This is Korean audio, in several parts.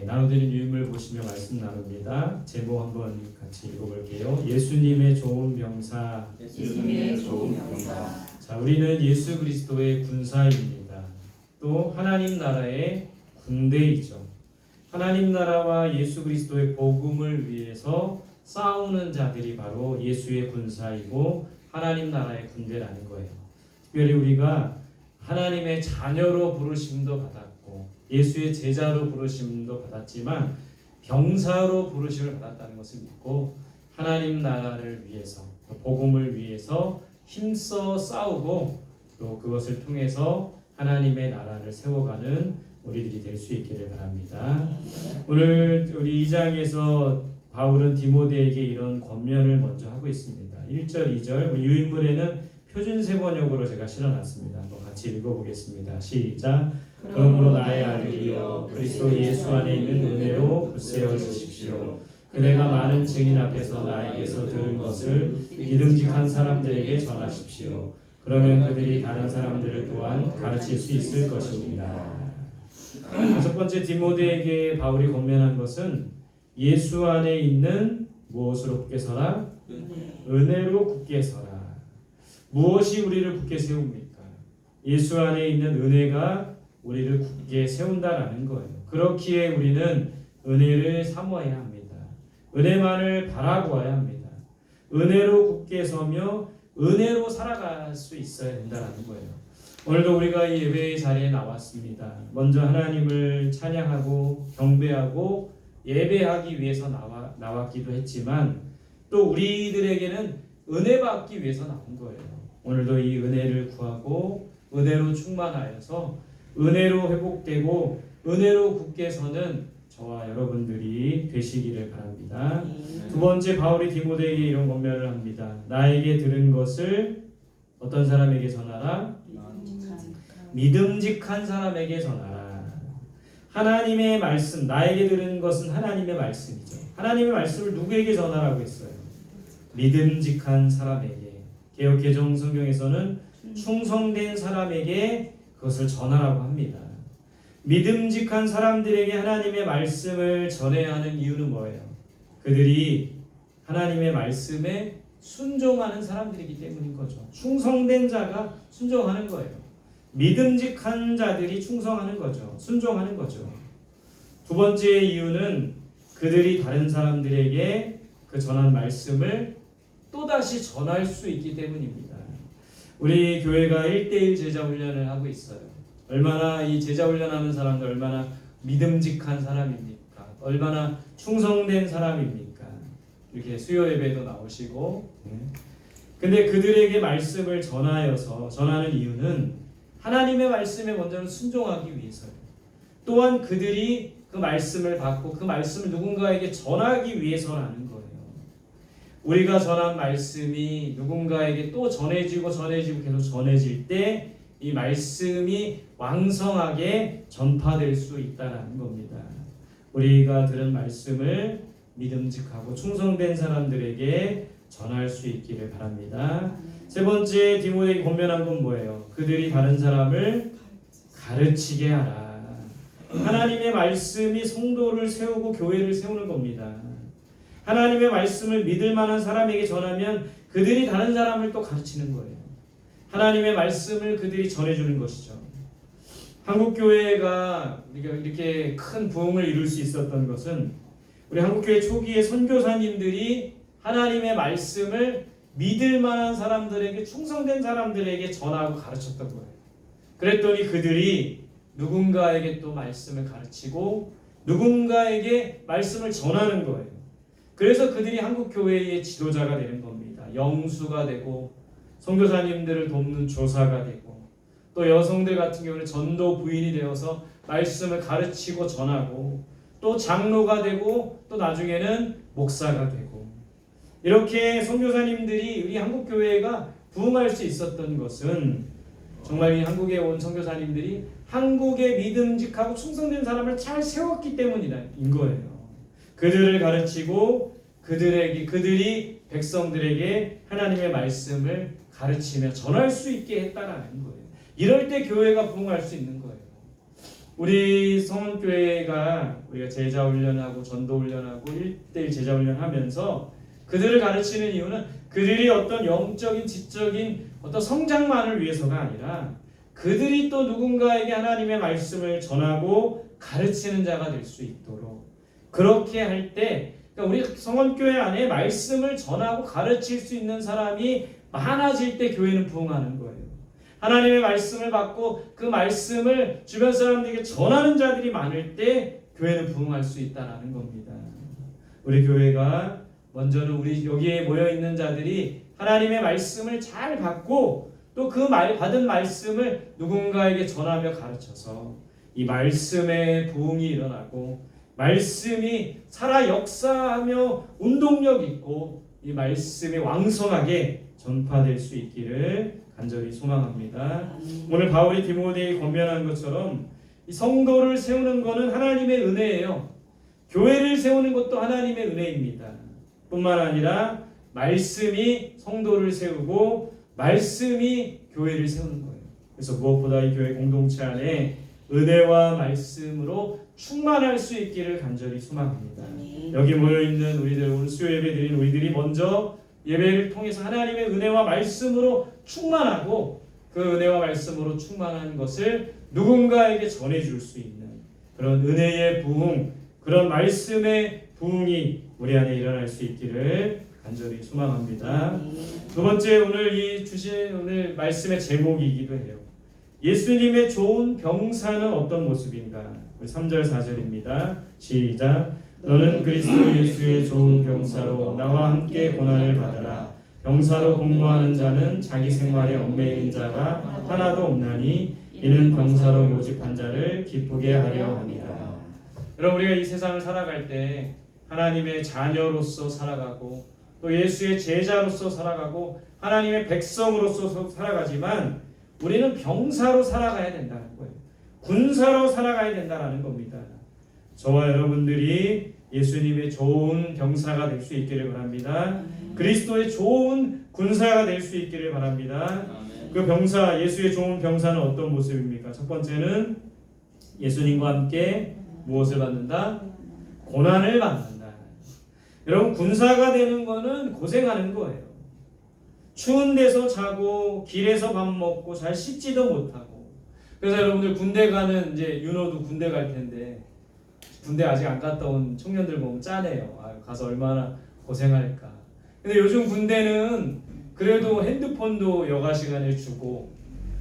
나눠드린 유인물 보시며 말씀 나눕니다. 제목 한번 같이 읽어볼게요. 예수님의 좋은 병사. 예수님의 좋은 병사. 자, 우리는 예수 그리스도의 군사입니다. 또 하나님 나라의 군대이죠. 하나님 나라와 예수 그리스도의 복음을 위해서 싸우는 자들이 바로 예수의 군사이고 하나님 나라의 군대라는 거예요. 특별히 우리가 하나님의 자녀로 부르심도 받았고 예수의 제자로 부르심도 받았지만 병사로 부르심을 받았다는 것을 믿고 하나님 나라를 위해서 복음을 위해서 힘써 싸우고 또 그것을 통해서 하나님의 나라를 세워가는 우리들이 될 수 있기를 바랍니다. 오늘 우리 2장에서 바울은 디모데에게 이런 권면을 먼저 하고 있습니다. 1절, 2절 유인물에는 표준세 번역으로 제가 실어놨습니다. 한번 같이 읽어보겠습니다. 시작. 그러므로 나의 아들이여 그리스도 예수 안에 있는 은혜로 굳세어지십시오. 그대가 많은 증인 앞에서 나에게서 들은 것을 믿음직한 사람들에게 전하십시오. 그러면 그들이 다른 사람들을 또한 가르칠 수 있을 것입니다. 첫 번째 디모데에게 바울이 권면한 것은 예수 안에 있는 무엇으로 굳게 서라? 은혜로 굳게 서라. 무엇이 우리를 굳게 세웁니까? 예수 안에 있는 은혜가 우리를 굳게 세운다라는 거예요. 그렇기에 우리는 은혜를 사모해야 합니다. 은혜만을 바라보아야 합니다. 은혜로 굳게 서며 은혜로 살아갈 수 있어야 된다는 거예요. 오늘도 우리가 이 예배의 자리에 나왔습니다. 먼저 하나님을 찬양하고 경배하고 예배하기 위해서 나왔기도 했지만 또 우리들에게는 은혜 받기 위해서 나온 거예요. 오늘도 이 은혜를 구하고 은혜로 충만하여서 은혜로 회복되고 은혜로 굳게 서는 저와 여러분들이 되시기를 바랍니다. 두 번째 바울이 디모데에게 이런 권면을 합니다. 나에게 들은 것을 어떤 사람에게 전하라? 믿음직한 사람에게 전하라. 하나님의 말씀, 나에게 들은 것은 하나님의 말씀이죠. 하나님의 말씀을 누구에게 전하라고 했어요? 믿음직한 사람에게. 개역 개정 성경에서는 충성된 사람에게 그것을 전하라고 합니다. 믿음직한 사람들에게 하나님의 말씀을 전해야 하는 이유는 뭐예요? 그들이 하나님의 말씀에 순종하는 사람들이기 때문인 거죠. 충성된 자가 순종하는 거예요. 믿음직한 자들이 충성하는 거죠. 순종하는 거죠. 두 번째 이유는 그들이 다른 사람들에게 그 전한 말씀을 또다시 전할 수 있기 때문입니다. 우리 교회가 1:1 제자 훈련을 하고 있어요. 얼마나 이 제자 훈련하는 사람들 얼마나 믿음직한 사람입니까? 얼마나 충성된 사람입니까? 이렇게 수요 예배도 나오시고 근데 그들에게 말씀을 전하는 이유는 하나님의 말씀에 먼저는 순종하기 위해서요. 또한 그들이 그 말씀을 받고 그 말씀을 누군가에게 전하기 위해서라는 거예요. 우리가 전한 말씀이 누군가에게 또 전해지고 계속 전해질 때 이 말씀이 왕성하게 전파될 수 있다는 겁니다. 우리가 들은 말씀을 믿음직하고 충성된 사람들에게 전할 수 있기를 바랍니다. 세 번째 디모데에게 권면한 건 뭐예요? 그들이 다른 사람을 가르치게 하라. 하나님의 말씀이 성도를 세우고 교회를 세우는 겁니다. 하나님의 말씀을 믿을 만한 사람에게 전하면 그들이 다른 사람을 또 가르치는 거예요. 하나님의 말씀을 그들이 전해주는 것이죠. 한국교회가 이렇게 큰 부흥을 이룰 수 있었던 것은 우리 한국교회 초기에 선교사님들이 하나님의 말씀을 믿을 만한 사람들에게 충성된 사람들에게 전하고 가르쳤던 거예요. 그랬더니 그들이 누군가에게 또 말씀을 가르치고 누군가에게 말씀을 전하는 거예요. 그래서 그들이 한국교회의 지도자가 되는 겁니다. 영수가 되고 선교사님들을 돕는 조사가 되고 또 여성들 같은 경우는 전도 부인이 되어서 말씀을 가르치고 전하고 또 장로가 되고 또 나중에는 목사가 되고 이렇게 선교사님들이 우리 한국교회가 부흥할 수 있었던 것은 정말 이 한국에 온 선교사님들이 한국에 믿음직하고 충성된 사람을 잘 세웠기 때문인 거예요. 그들을 가르치고 그들이 백성들에게 하나님의 말씀을 가르치며 전할 수 있게 했다라는 거예요. 이럴 때 교회가 부흥할 수 있는 거예요. 우리 성원교회가 우리가 제자훈련하고 전도훈련하고 1대1 제자훈련하면서 그들을 가르치는 이유는 그들이 어떤 영적인 지적인 어떤 성장만을 위해서가 아니라 그들이 또 누군가에게 하나님의 말씀을 전하고 가르치는 자가 될 수 있도록 그렇게 할 때 그러니까 우리 성원교회 안에 말씀을 전하고 가르칠 수 있는 사람이 많아질 때 교회는 부흥하는 거예요. 하나님의 말씀을 받고 그 말씀을 주변 사람들에게 전하는 자들이 많을 때 교회는 부흥할 수 있다는 겁니다. 우리 교회가 먼저는 우리 여기에 모여 있는 자들이 하나님의 말씀을 잘 받고 또 그 받은 말씀을 누군가에게 전하며 가르쳐서 이 말씀의 부흥이 일어나고 말씀이 살아 역사하며 운동력 있고 이 말씀이 왕성하게 전파될 수 있기를 간절히 소망합니다. 오늘 바울이 디모데에게 권면한 것처럼 이 성도를 세우는 것은 하나님의 은혜예요. 교회를 세우는 것도 하나님의 은혜입니다. 뿐만 아니라 말씀이 성도를 세우고 말씀이 교회를 세우는 거예요. 그래서 무엇보다 이 교회 공동체 안에 은혜와 말씀으로 충만할 수 있기를 간절히 소망합니다. 여기 모여있는 우리들 오늘 수요 예배 드린 우리들이 먼저 예배를 통해서 하나님의 은혜와 말씀으로 충만하고 그 은혜와 말씀으로 충만한 것을 누군가에게 전해줄 수 있는 그런 은혜의 부흥, 그런 말씀의 부흥이 우리 안에 일어날 수 있기를 간절히 소망합니다. 두 번째 오늘 주신 오늘 말씀의 제목이기도 해요. 예수님의 좋은 병사는 어떤 모습인가? 3절 4절입니다. 시작. 너는 그리스도 예수의 좋은 병사로 나와 함께 고난을 받아라. 병사로 공모하는 자는 자기 생활에 얽매인 자가 하나도 없나니 이는 병사로 모집한 자를 기쁘게 하려 함이라. 여러분 우리가 이 세상을 살아갈 때 하나님의 자녀로서 살아가고 또 예수의 제자로서 살아가고 하나님의 백성으로서 살아가지만 우리는 병사로 살아가야 된다는 거예요. 군사로 살아가야 된다는 겁니다. 저와 여러분들이 예수님의 좋은 병사가 될 수 있기를 바랍니다. 그리스도의 좋은 군사가 될 수 있기를 바랍니다. 그 병사, 예수의 좋은 병사는 어떤 모습입니까? 첫 번째는 예수님과 함께 무엇을 받는다? 고난을 받는다. 여러분 군사가 되는 거는 고생하는 거예요. 추운 데서 자고 길에서 밥 먹고 잘 씻지도 못하고. 그래서 여러분들 군대 가는 이제 윤호도 군대 갈 텐데 군대 아직 안 갔다 온 청년들 보면 짠해요. 가서 얼마나 고생할까. 근데 요즘 군대는 그래도 핸드폰도 여가 시간에 주고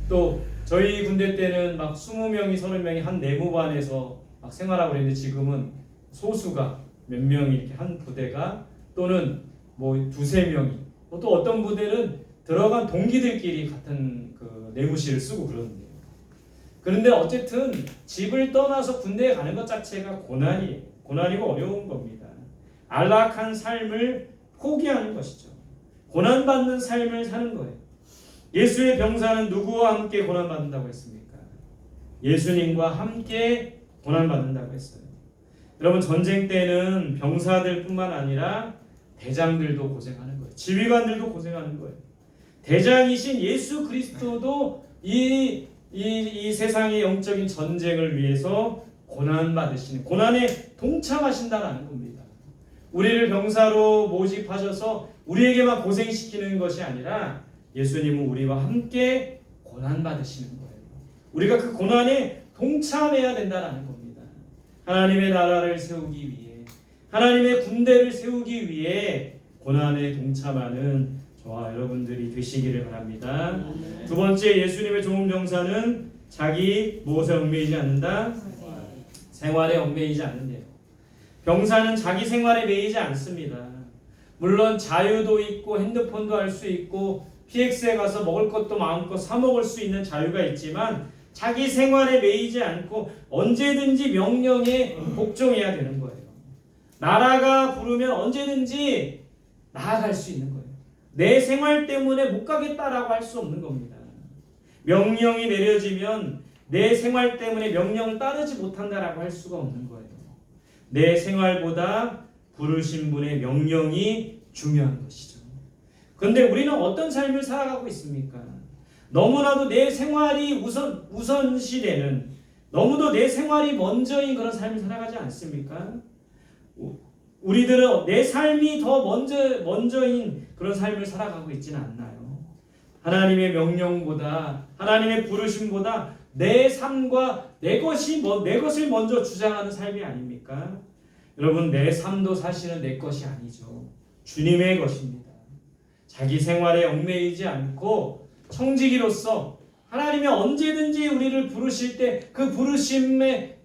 또 저희 군대 때는 막 20명이 30명이 한 내무반에서 막 생활하고 그랬는데 지금은 소수가 몇 명이 이렇게 한 부대가 또는 뭐 두세 명이 또 어떤 부대는 들어간 동기들끼리 같은 그 내무실을 쓰고 그러는데요. 그런데 어쨌든 집을 떠나서 군대에 가는 것 자체가 고난이고 어려운 겁니다. 안락한 삶을 포기하는 것이죠. 고난받는 삶을 사는 거예요. 예수의 병사는 누구와 함께 고난받는다고 했습니까? 예수님과 함께 고난받는다고 했어요. 여러분 전쟁 때는 병사들 뿐만 아니라 대장들도 고생하는 거예요. 지휘관들도 고생하는 거예요. 대장이신 예수 그리스도도 이 세상의 영적인 전쟁을 위해서 고난받으시는, 고난에 동참하신다는 겁니다. 우리를 병사로 모집하셔서 우리에게만 고생시키는 것이 아니라 예수님은 우리와 함께 고난받으시는 거예요. 우리가 그 고난에 동참해야 된다는 겁니다. 하나님의 나라를 세우기 위해, 하나님의 군대를 세우기 위해 고난에 동참하는 저와 여러분들이 되시기를 바랍니다. 두 번째, 예수님의 좋은 병사는 자기 무엇에 얽매이지 않는다? 생활에 얽매이지 않는데요. 병사는 자기 생활에 매이지 않습니다. 물론 자유도 있고 핸드폰도 할 수 있고 PX에 가서 먹을 것도 마음껏 사 먹을 수 있는 자유가 있지만 자기 생활에 매이지 않고 언제든지 명령에 복종해야 되는 거예요. 나라가 부르면 언제든지 나아갈 수 있는 거예요. 내 생활 때문에 못 가겠다라고 할 수 없는 겁니다. 명령이 내려지면 내 생활 때문에 명령을 따르지 못한다라고 할 수가 없는 거예요. 내 생활보다 부르신 분의 명령이 중요한 것이죠. 그런데 우리는 어떤 삶을 살아가고 있습니까? 너무나도 내 생활이 우선시되는, 너무도 내 생활이 먼저인 그런 삶을 살아가지 않습니까? 우리들은 내 삶이 더 먼저인 그런 삶을 살아가고 있지는 않나요? 하나님의 명령보다, 하나님의 부르심보다 내 삶과 내 것을 먼저 주장하는 삶이 아닙니까? 여러분, 내 삶도 사실은 내 것이 아니죠. 주님의 것입니다. 자기 생활에 얽매이지 않고 청지기로서 하나님이 언제든지 우리를 부르실 때 그 부르심에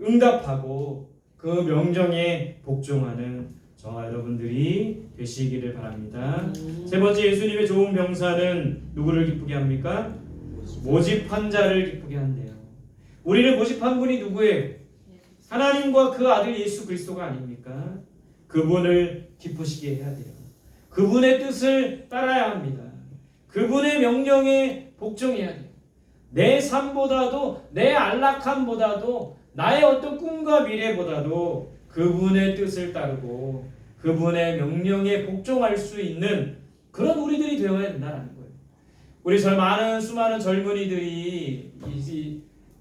응답하고 그 명령에 복종하는 저와 여러분들이 되시기를 바랍니다. 세 번째, 예수님의 좋은 병사는 누구를 기쁘게 합니까? 모집한 자를 기쁘게 한대요. 우리를 모집한 분이 누구예요? 하나님과 그 아들 예수 그리스도가 아닙니까? 그분을 기쁘시게 해야 돼요. 그분의 뜻을 따라야 합니다. 그분의 명령에 복종해야 돼요. 내 삶보다도, 내 안락함보다도, 나의 어떤 꿈과 미래보다도 그분의 뜻을 따르고 그분의 명령에 복종할 수 있는 그런 우리들이 되어야 된다는 거예요. 우리 수많은 젊은이들이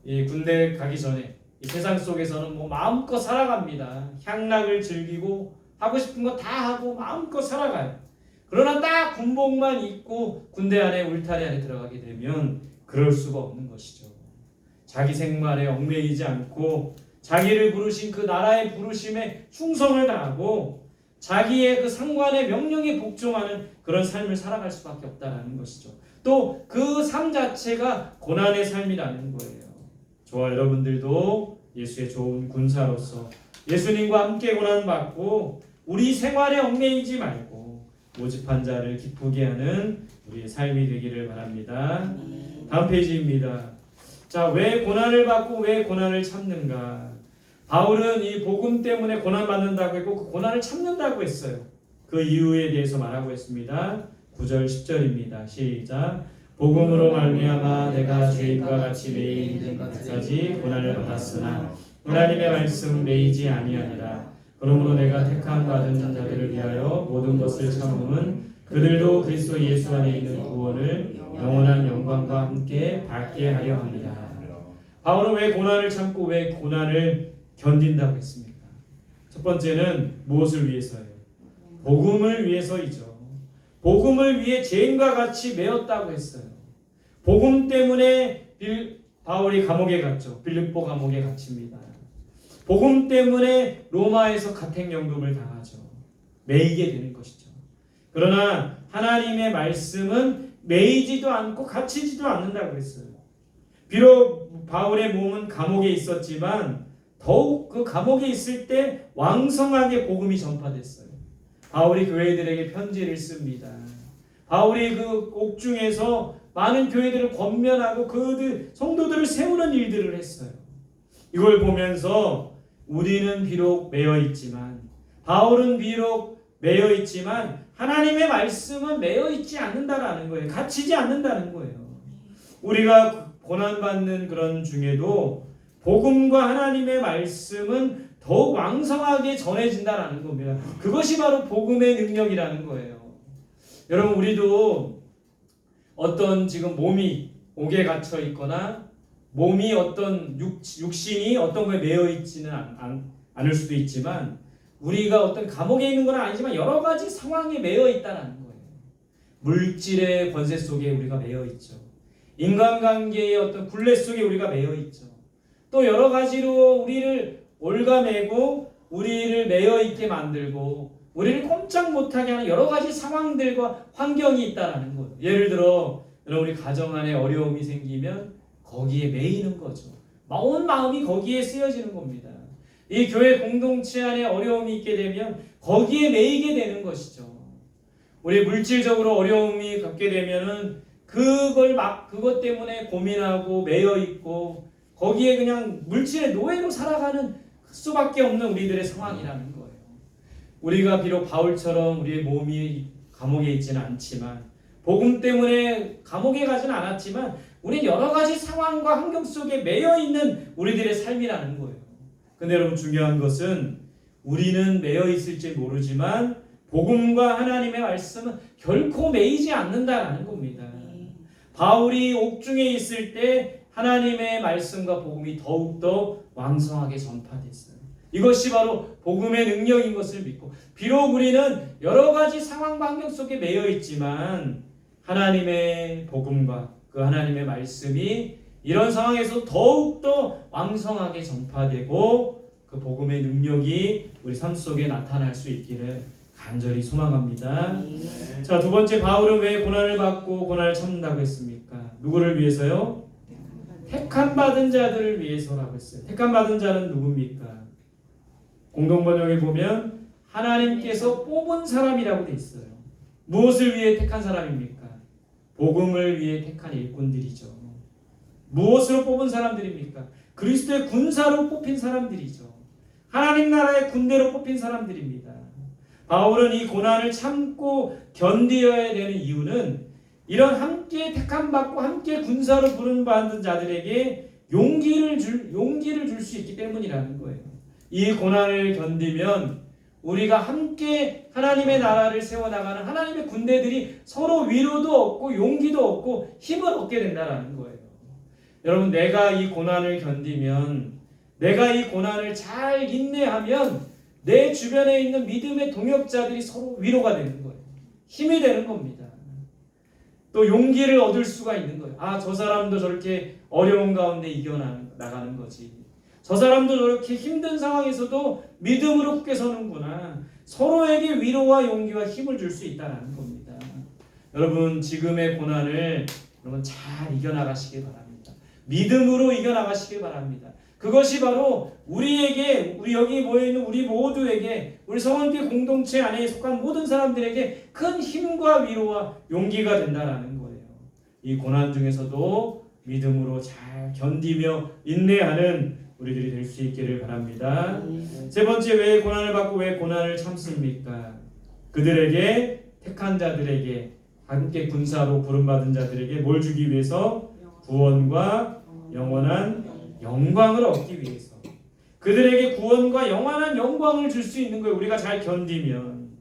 이 군대 가기 전에 이 세상 속에서는 뭐 마음껏 살아갑니다. 향락을 즐기고 하고 싶은 거 다 하고 마음껏 살아가요. 그러나 딱 군복만 입고 군대 안에 울타리 안에 들어가게 되면 그럴 수가 없는 것이죠. 자기 생활에 얽매이지 않고 자기를 부르신 그 나라의 부르심에 충성을 다하고 자기의 그 상관의 명령에 복종하는 그런 삶을 살아갈 수밖에 없다는 것이죠. 또 그 삶 자체가 고난의 삶이라는 거예요. 저와 여러분들도 예수의 좋은 군사로서 예수님과 함께 고난받고 우리 생활에 얽매이지 말고 모집한 자를 기쁘게 하는 우리의 삶이 되기를 바랍니다. 다음 페이지입니다. 자, 왜 고난을 받고 왜 고난을 참는가? 바울은 이 복음 때문에 고난받는다고 했고 그 고난을 참는다고 했어요. 그 이유에 대해서 말하고 있습니다. 9절 10절입니다. 시작. 복음으로 말미암아 내가 주인과 같이 매일 이제까지 고난을 받았으나 하나님의 말씀 매이지 아니하니라. 그러므로 내가 택함 받은 자들을 위하여 모든 것을 참음은 그들도 그리스도 예수 안에 있는 구원을 영원한 영광과 함께 받게 하려 합니다. 바울은 왜 고난을 참고 왜 고난을 견딘다고 했습니까? 첫 번째는 무엇을 위해서예요? 복음을 위해서이죠. 복음을 위해 죄인과 같이 매였다고 했어요. 복음 때문에 바울이 감옥에 갔죠. 빌립보 감옥에 갇힙니다. 복음 때문에 로마에서 가택연금을 당하죠. 매이게 되는 것이죠. 그러나 하나님의 말씀은 매이지도 않고 갇히지도 않는다고 했어요. 비록 바울의 몸은 감옥에 있었지만 더욱 그 감옥에 있을 때 왕성하게 복음이 전파됐어요. 바울이 교회들에게 편지를 씁니다. 바울이 그 옥중에서 많은 교회들을 권면하고 그들 성도들을 세우는 일들을 했어요. 이걸 보면서 우리는 비록 매여 있지만 바울은 비록 매여 있지만 하나님의 말씀은 매여 있지 않는다라는 거예요. 갇히지 않는다는 거예요. 우리가 고난받는 그런 중에도 복음과 하나님의 말씀은 더욱 왕성하게 전해진다라는 겁니다. 그것이 바로 복음의 능력이라는 거예요. 여러분, 우리도 어떤 지금 몸이 옥에 갇혀 있거나 몸이 어떤 육신이 어떤 거에 매여 있지는 않을 수도 있지만 우리가 어떤 감옥에 있는 건 아니지만 여러 가지 상황에 매여 있다는 거예요. 물질의 권세 속에 우리가 매여 있죠. 인간관계의 어떤 굴레 속에 우리가 매여 있죠. 또 여러 가지로 우리를 올가매고 우리를 매여 있게 만들고 우리를 꼼짝 못하게 하는 여러 가지 상황들과 환경이 있다는 거예요. 예를 들어 우리 가정 안에 어려움이 생기면 거기에 매이는 거죠. 온 마음이 거기에 쓰여지는 겁니다. 이 교회 공동체 안에 어려움이 있게 되면 거기에 매이게 되는 것이죠. 우리 물질적으로 어려움이 갖게 되면은 그것 때문에 고민하고 매여 있고 거기에 그냥 물질의 노예로 살아가는 수밖에 없는 우리들의 상황이라는 거예요. 우리가 비록 바울처럼 우리의 몸이 감옥에 있지는 않지만 복음 때문에 감옥에 가지는 않았지만 우리는 여러 가지 상황과 환경 속에 매여 있는 우리들의 삶이라는 거예요. 근데 여러분, 중요한 것은 우리는 매여 있을지 모르지만 복음과 하나님의 말씀은 결코 매이지 않는다라는 겁니다. 바울이 옥중에 있을 때 하나님의 말씀과 복음이 더욱더 왕성하게 전파됐어요. 이것이 바로 복음의 능력인 것을 믿고, 비록 우리는 여러 가지 상황 환경 속에 매여 있지만 하나님의 복음과 그 하나님의 말씀이 이런 상황에서 더욱더 왕성하게 전파되고 그 복음의 능력이 우리 삶 속에 나타날 수 있기를 간절히 소망합니다. 자, 두 번째, 바울은 왜 고난을 받고 고난을 참는다고 했습니까? 누구를 위해서요? 택함 받은 자들을 위해서라고 했어요. 택함 받은 자는 누굽니까? 공동번역에 보면 하나님께서 뽑은 사람이라고 돼 있어요. 무엇을 위해 택한 사람입니까? 복음을 위해 택한 일꾼들이죠. 무엇으로 뽑은 사람들입니까? 그리스도의 군사로 뽑힌 사람들이죠. 하나님 나라의 군대로 뽑힌 사람들입니다. 바울은 이 고난을 참고 견디어야 되는 이유는 이런 함께 택함 받고 함께 군사로 부름받은 자들에게 용기를 줄 수 있기 때문이라는 거예요. 이 고난을 견디면 우리가 함께 하나님의 나라를 세워나가는 하나님의 군대들이 서로 위로도 얻고 용기도 얻고 힘을 얻게 된다는 거예요. 여러분, 내가 이 고난을 견디면, 내가 이 고난을 잘 인내하면 내 주변에 있는 믿음의 동역자들이 서로 위로가 되는 거예요. 힘이 되는 겁니다. 또 용기를 얻을 수가 있는 거예요. 아, 저 사람도 저렇게 어려운 가운데 이겨나가는 거지. 저 사람도 저렇게 힘든 상황에서도 믿음으로 굳게 서는구나. 서로에게 위로와 용기와 힘을 줄 수 있다는 겁니다. 여러분, 지금의 고난을 여러분 잘 이겨나가시길 바랍니다. 믿음으로 이겨나가시길 바랍니다. 그것이 바로 우리에게, 우리 여기 모여있는 우리 모두에게, 우리 성원교회 공동체 안에 속한 모든 사람들에게 큰 힘과 위로와 용기가 된다는 거예요. 이 고난 중에서도 믿음으로 잘 견디며 인내하는 우리들이 될 수 있기를 바랍니다. 세 번째, 왜 고난을 받고 왜 고난을 참습니까? 그들에게, 택한 자들에게, 함께 군사로 부름받은 자들에게 뭘 주기 위해서? 구원과 영원한 영광을 얻기 위해서. 그들에게 구원과 영원한 영광을 줄 수 있는 거예요. 우리가 잘 견디면.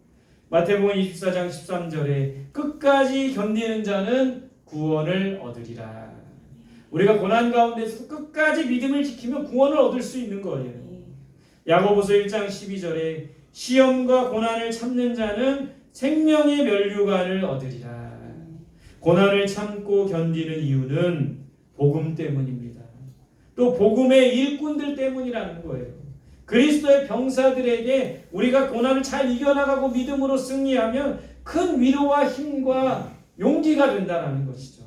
마태복음 24장 13절에 끝까지 견디는 자는 구원을 얻으리라. 우리가 고난 가운데서 끝까지 믿음을 지키면 구원을 얻을 수 있는 거예요. 야고보서 1장 12절에 시험과 고난을 참는 자는 생명의 면류관을 얻으리라. 고난을 참고 견디는 이유는 복음 때문입니다. 또 복음의 일꾼들 때문이라는 거예요. 그리스도의 병사들에게 우리가 고난을 잘 이겨나가고 믿음으로 승리하면 큰 위로와 힘과 용기가 된다는 것이죠.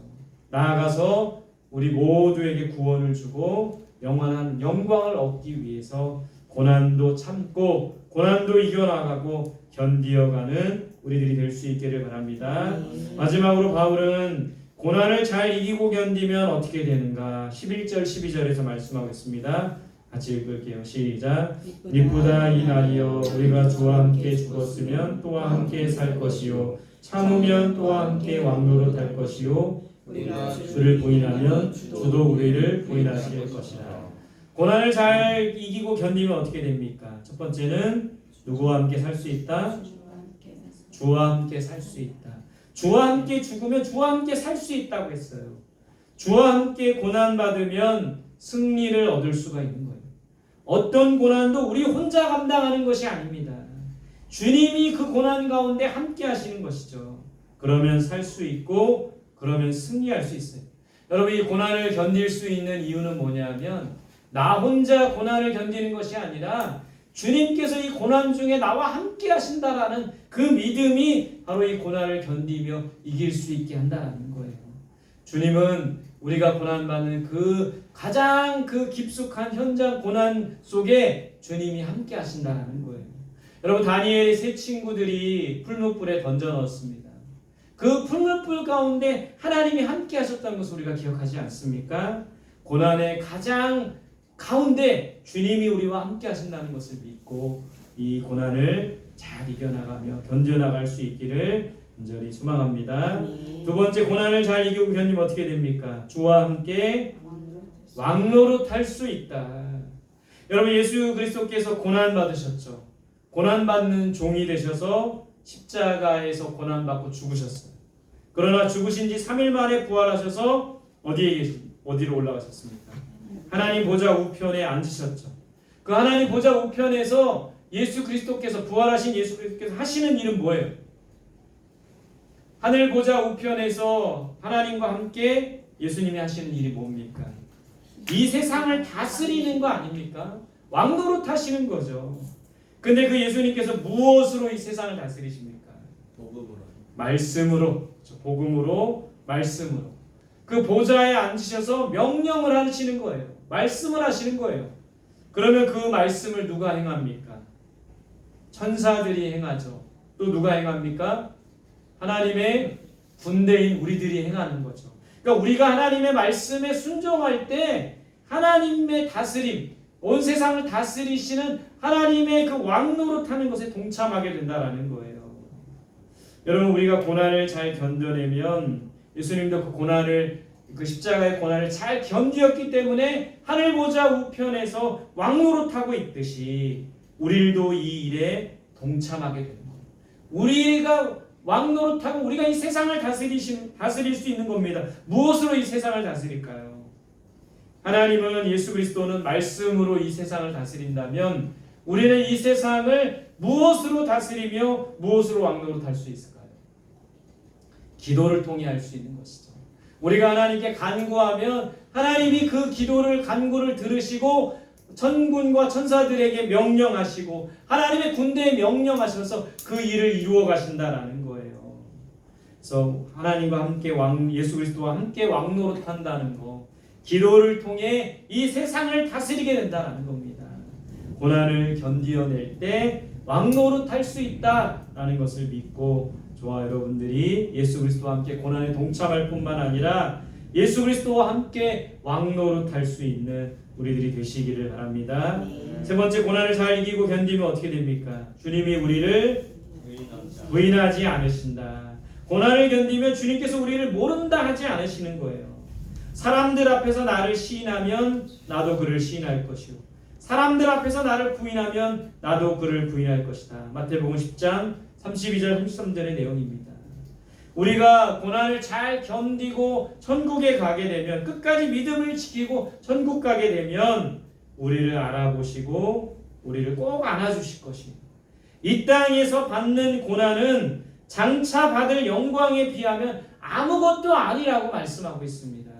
나아가서 우리 모두에게 구원을 주고 영원한 영광을 얻기 위해서 고난도 참고 고난도 이겨나가고 견디어가는 우리들이 될 수 있기를 바랍니다. 마지막으로 바울은 고난을 잘 이기고 견디면 어떻게 되는가? 11절 12절에서 말씀하고 있습니다. 같이 읽을게요. 시작. 이보다 이 날이여 우리가 주와 함께 죽었으면 또한 함께 살 것이요 참으면 또한 함께 왕노릇 할 것이요 주를 부인하면 주도 우리를 부인하실 것이라. 고난을 잘 이기고 견디면 어떻게 됩니까? 첫 번째는 누구와 함께 살 수 있다? 주와 함께 살 수 있다. 주와 함께 죽으면 주와 함께 살 수 있다고 했어요. 주와 함께 고난받으면 승리를 얻을 수가 있는 거예요. 어떤 고난도 우리 혼자 감당하는 것이 아닙니다. 주님이 그 고난 가운데 함께 하시는 것이죠. 그러면 살 수 있고 그러면 승리할 수 있어요. 여러분, 이 고난을 견딜 수 있는 이유는 뭐냐면 나 혼자 고난을 견디는 것이 아니라 주님께서 이 고난 중에 나와 함께 하신다라는 그 믿음이 바로 이 고난을 견디며 이길 수 있게 한다는 거예요. 주님은 우리가 고난받는 그 가장 그 깊숙한 현장 고난 속에 주님이 함께 하신다는 거예요. 여러분, 다니엘의 세 친구들이 풀무불에 던져 넣었습니다. 그 풀무불 가운데 하나님이 함께 하셨다는 것을 우리가 기억하지 않습니까? 고난의 가장 가운데 주님이 우리와 함께 하신다는 것을 믿고 이 고난을 잘 이겨나가며 견뎌나갈 수 있기를 간절히 소망합니다. 두 번째, 고난을 잘 이기고 견디면 어떻게 됩니까? 주와 함께 왕노릇할 수 있다. 여러분, 예수 그리스도께서 고난 받으셨죠. 고난 받는 종이 되셔서 십자가에서 고난 받고 죽으셨어요. 그러나 죽으신 지 3일 만에 부활하셔서 어디에 계십니까? 어디로 올라가셨습니까? 하나님 보좌 우편에 앉으셨죠. 그 하나님 보좌 우편에서 예수 그리스도께서 부활하신 예수 그리스도께서 하시는 일은 뭐예요? 하늘 보좌 우편에서 하나님과 함께 예수님이 하시는 일이 뭡니까? 이 세상을 다스리는 거 아닙니까? 왕노릇 하시는 거죠. 근데 그 예수님께서 무엇으로 이 세상을 다스리십니까? 복음으로. 말씀으로, 복음으로, 말씀으로. 그 보좌에 앉으셔서 명령을 하시는 거예요. 말씀을 하시는 거예요. 그러면 그 말씀을 누가 행합니까? 천사들이 행하죠. 또 누가 행합니까? 하나님의 군대인 우리들이 행하는 거죠. 그러니까 우리가 하나님의 말씀에 순종할 때 하나님의 다스림, 온 세상을 다스리시는 하나님의 그 왕노릇하는 것에 동참하게 된다라는 거예요. 여러분, 우리가 고난을 잘 견뎌내면 예수님도 그 고난을, 그 십자가의 고난을 잘 견디었기 때문에 하늘 보좌 우편에서 왕노릇하고 있듯이 우리도 이 일에 동참하게 되는 거예요. 우리가 왕노릇하고 우리가 이 세상을 다스릴 수 있는 겁니다. 무엇으로 이 세상을 다스릴까요? 하나님은, 예수 그리스도는 말씀으로 이 세상을 다스린다면 우리는 이 세상을 무엇으로 다스리며 무엇으로 왕노릇할 수 있을까요? 기도를 통해 할 수 있는 것이죠. 우리가 하나님께 간구하면 하나님이 그 기도를, 간구를 들으시고 천군과 천사들에게 명령하시고 하나님의 군대에 명령하셔서 그 일을 이루어 가신다라는 거예요. 그래서 하나님과 함께 예수 그리스도와 함께 왕노릇한다는 거, 기도를 통해 이 세상을 다스리게 된다라는 겁니다. 고난을 견디어낼 때 왕노릇할 수 있다라는 것을 믿고 저와 여러분들이 예수 그리스도와 함께 고난에 동참할 뿐만 아니라 예수 그리스도와 함께 왕노릇할 수 있는 우리들이 되시기를 바랍니다. 세 번째, 고난을 잘 이기고 견디면 어떻게 됩니까? 주님이 우리를 부인하지 않으신다. 고난을 견디면 주님께서 우리를 모른다 하지 않으시는 거예요. 사람들 앞에서 나를 시인하면 나도 그를 시인할 것이요, 사람들 앞에서 나를 부인하면 나도 그를 부인할 것이다. 마태복음 10장 32절 33절의 내용입니다. 우리가 고난을 잘 견디고 천국에 가게 되면, 끝까지 믿음을 지키고 천국 가게 되면 우리를 알아보시고 우리를 꼭 안아주실 것입니다. 이 땅에서 받는 고난은 장차 받을 영광에 비하면 아무것도 아니라고 말씀하고 있습니다.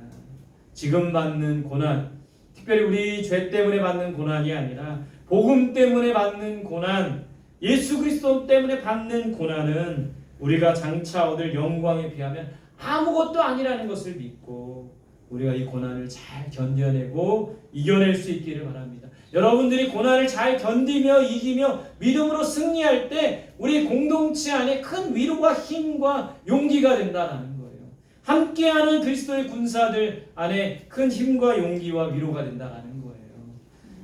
지금 받는 고난, 특별히 우리 죄 때문에 받는 고난이 아니라 복음 때문에 받는 고난, 예수 그리스도 때문에 받는 고난은 우리가 장차 얻을 영광에 비하면 아무것도 아니라는 것을 믿고 우리가 이 고난을 잘 견뎌내고 이겨낼 수 있기를 바랍니다. 여러분들이 고난을 잘 견디며 이기며 믿음으로 승리할 때 우리 공동체 안에 큰 위로와 힘과 용기가 된다는 거예요. 함께하는 그리스도의 군사들 안에 큰 힘과 용기와 위로가 된다는 거예요.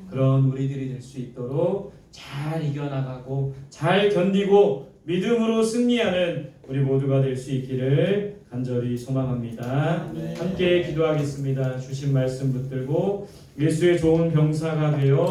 그런 우리들이 될 수 있도록 잘 이겨나가고 잘 견디고 믿음으로 승리하는 우리 모두가 될 수 있기를 간절히 소망합니다. 함께 기도하겠습니다. 주신 말씀 붙들고 예수의 좋은 병사가 되어